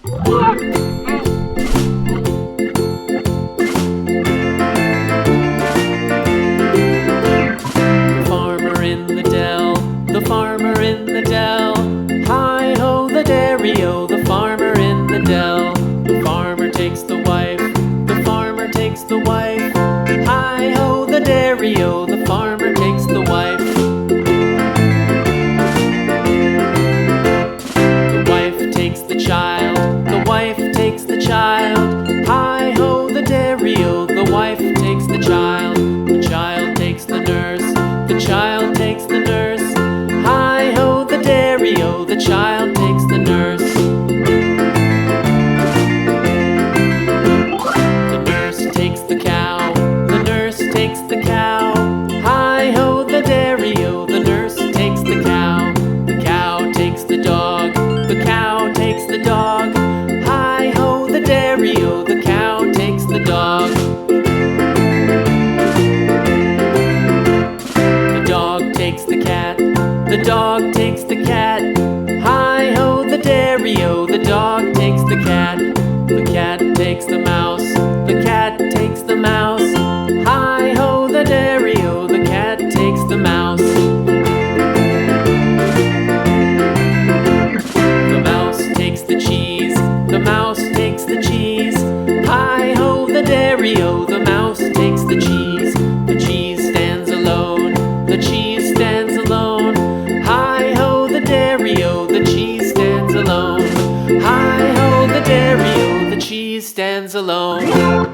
Farmer in the dell, the farmer in the dell. Hi-ho the dairy-o, the farmer in the dell. The farmer takes the wife, the farmer takes the wife. Hi-ho the dairy-o, the farmer takes the wife. The wife takes the child, the wife takes the child. Hi-ho the dairy-o, the wife takes the child. The child takes the nurse, the child takes the nurse. Hi-ho the dairy-o, the child takes the nurse. The nurse takes the cow, the nurse takes the cow. Hi-ho the dairy-o, the nurse takes the cow. The cow takes the dog, the cow takes the dog. Hi-ho the dairy-o, the cow takes the dog. The dog takes the cat, the dog takes the cat. Hi-ho the dairy-o, the dog takes the cat. The cat takes the mouse, the cat takes the mouse. Hi-ho the dairy-o, the cat takes the mouse. The mouse takes the cheese, the mouse takes the cheese. Hi-ho the dairy-o, the mouse takes the cheese. The cheese stands alone, the cheese stands alone. Hi-ho the dairy-o, the cheese stands alone. Hi-ho the dairy-o, the cheese stands alone.